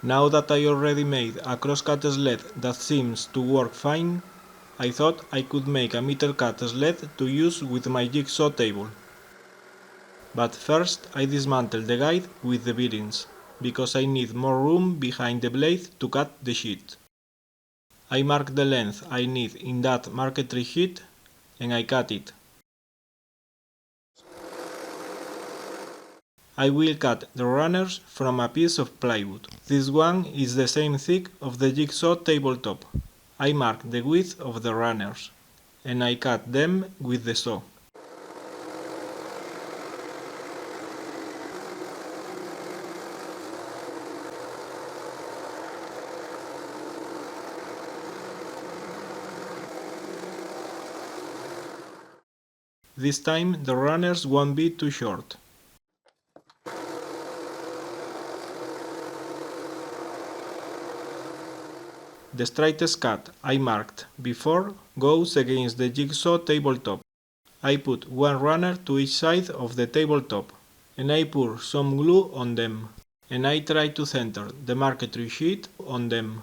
Now that I already made a crosscut sled that seems to work fine, I thought I could make a meter cut sled to use with my jigsaw table. But first I dismantled the guide with the bearings, because I need more room behind the blade to cut the sheet. I marked the length I need in that marquetry sheet and I cut it. I will cut the runners from a piece of plywood. This one is the same thick of the jigsaw tabletop. I marked the width of the runners, and I cut them with the saw. This time the runners won't be too short. The straightest cut I marked before goes against the jigsaw tabletop. I put one runner to each side of the tabletop, and I pour some glue on them, and I try to center the marquetry sheet on them.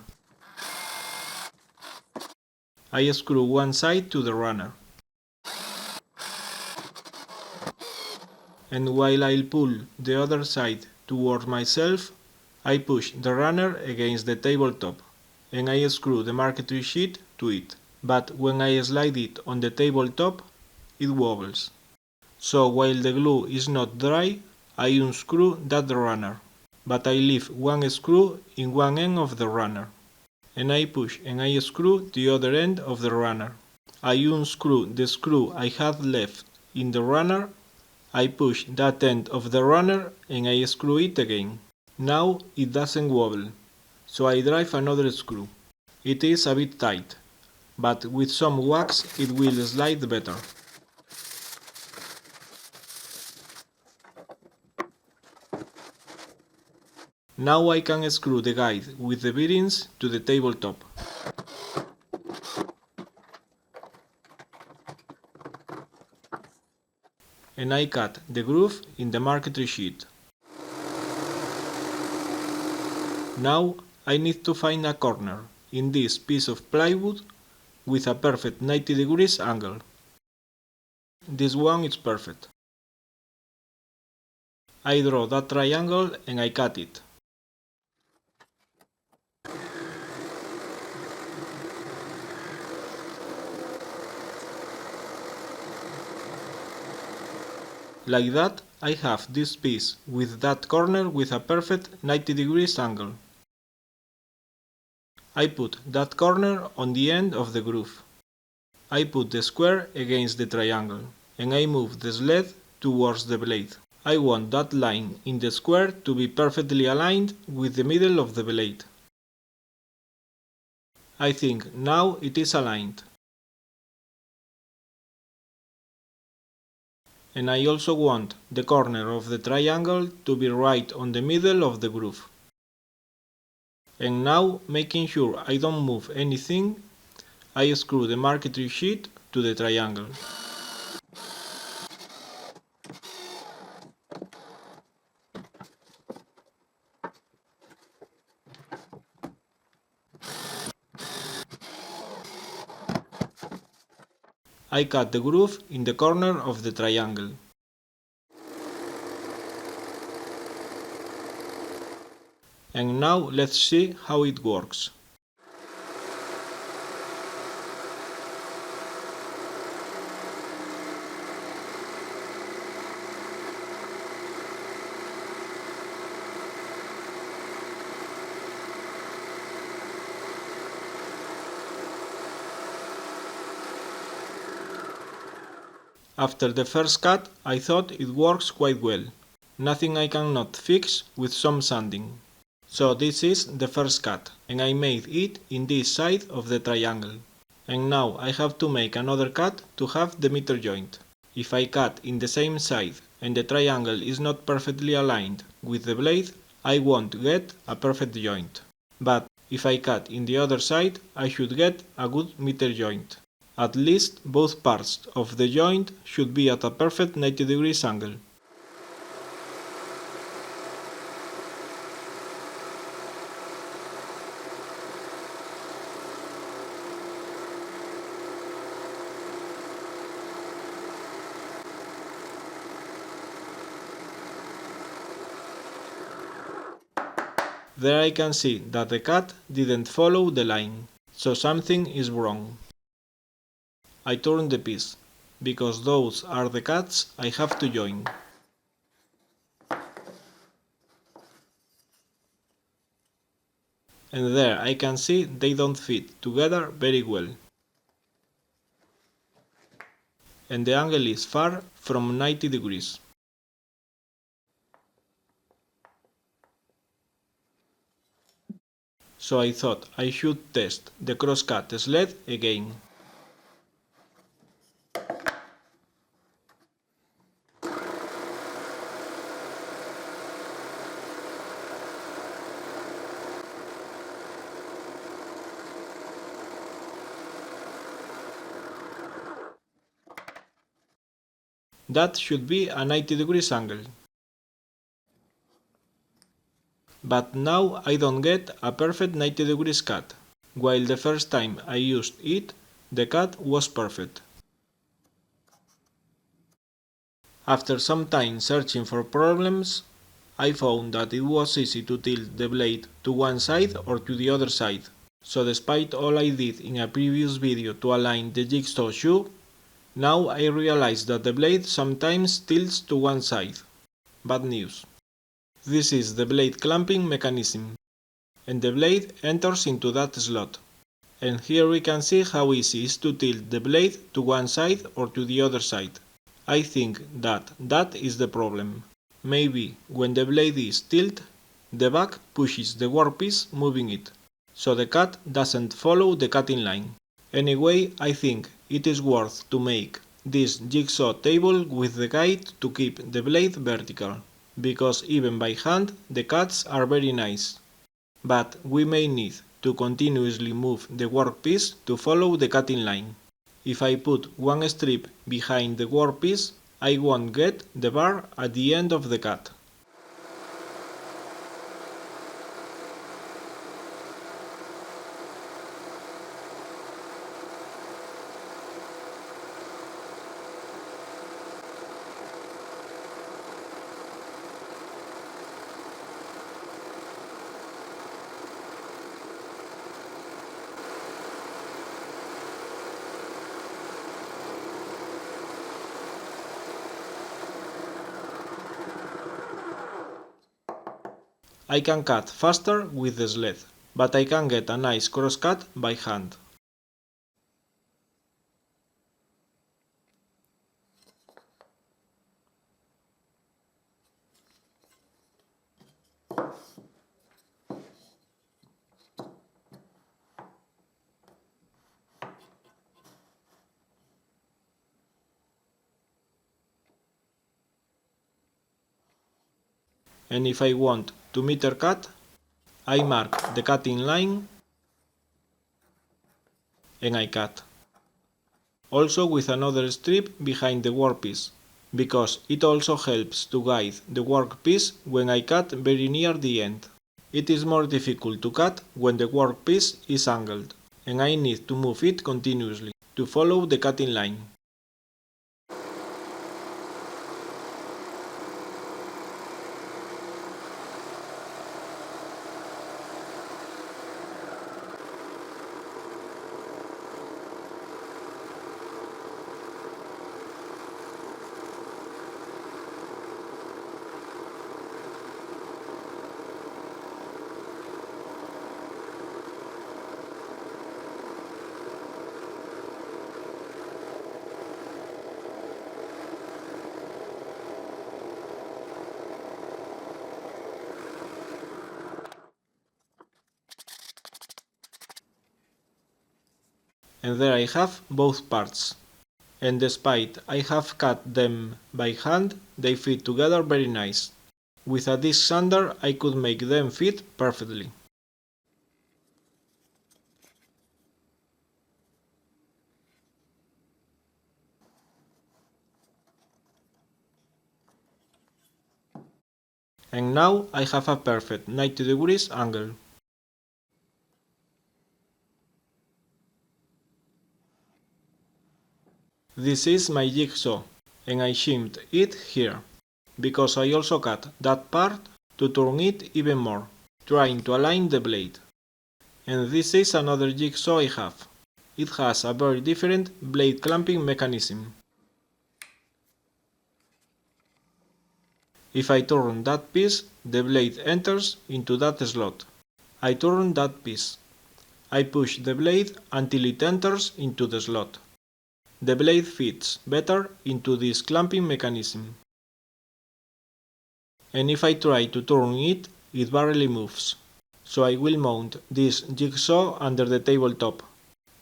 I screw one side to the runner, and while I'll pull the other side toward myself, I push the runner against the tabletop, and I screw the marquetry sheet to it. But when I slide it on the tabletop, it wobbles. So while the glue is not dry, I unscrew that runner, but I leave one screw in one end of the runner, and I push and I screw the other end of the runner. I unscrew the screw I had left in the runner, I push that end of the runner and I screw it again. Now it doesn't wobble, so I drive another screw. It is a bit tight, but with some wax it will slide better. Now I can screw the guide with the bearings to the tabletop. And I cut the groove in the marquetry sheet. Now I need to find a corner in this piece of plywood with a perfect 90 degrees angle. This one is perfect. I draw that triangle and I cut it. Like that, I have this piece with that corner with a perfect 90 degrees angle. I put that corner on the end of the groove. I put the square against the triangle, and I move the sled towards the blade. I want that line in the square to be perfectly aligned with the middle of the blade. I think now it is aligned. And I also want the corner of the triangle to be right on the middle of the groove. And now, making sure I don't move anything, I screw the marquetry sheet to the triangle. I cut the groove in the corner of the triangle. And now let's see how it works. After the first cut, I thought it works quite well. Nothing I cannot fix with some sanding. So this is the first cut, and I made it in this side of the triangle. And now I have to make another cut to have the meter joint. If I cut in the same side and the triangle is not perfectly aligned with the blade, I won't get a perfect joint. But if I cut in the other side, I should get a good meter joint. At least both parts of the joint should be at a perfect 90 degrees angle. There I can see that the cut didn't follow the line, so something is wrong. I turn the piece, because those are the cuts I have to join. And there I can see they don't fit together very well. And the angle is far from 90 degrees. So I thought I should test the crosscut sled again. That should be a 90 degrees angle. But now I don't get a perfect 90 degrees cut, while the first time I used it, the cut was perfect. After some time searching for problems, I found that it was easy to tilt the blade to one side or to the other side. So despite all I did in a previous video to align the jigsaw shoe, now I realize that the blade sometimes tilts to one side. Bad news. This is the blade clamping mechanism, and the blade enters into that slot. And here we can see how easy it is to tilt the blade to one side or to the other side. I think that is the problem. Maybe when the blade is tilted, the back pushes the workpiece moving it, so the cut doesn't follow the cutting line. Anyway, I think it is worth to make this jigsaw table with the guide to keep the blade vertical, because even by hand the cuts are very nice. But we may need to continuously move the workpiece to follow the cutting line. If I put one strip behind the workpiece, I won't get the bar at the end of the cut. I can cut faster with the sled, but I can get a nice crosscut by hand. And if I want to meter cut, I mark the cutting line and I cut. Also with another strip behind the workpiece, because it also helps to guide the workpiece when I cut very near the end. It is more difficult to cut when the workpiece is angled, and I need to move it continuously to follow the cutting line. And there I have both parts. And despite I have cut them by hand, they fit together very nice. With a disc sander I could make them fit perfectly. And now I have a perfect 90 degrees angle. This is my jigsaw, and I shimmed it here, because I also cut that part to turn it even more, trying to align the blade. And this is another jigsaw I have. It has a very different blade clamping mechanism. If I turn that piece, the blade enters into that slot. I turn that piece. I push the blade until it enters into the slot. The blade fits better into this clamping mechanism. And if I try to turn it, it barely moves. So I will mount this jigsaw under the tabletop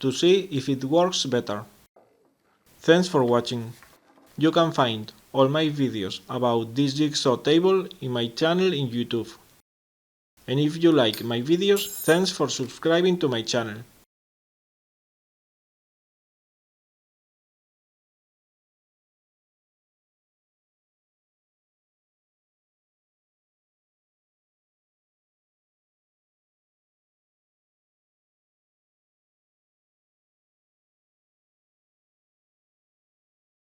to see if it works better. Thanks for watching. You can find all my videos about this jigsaw table in my channel in YouTube. And if you like my videos, thanks for subscribing to my channel.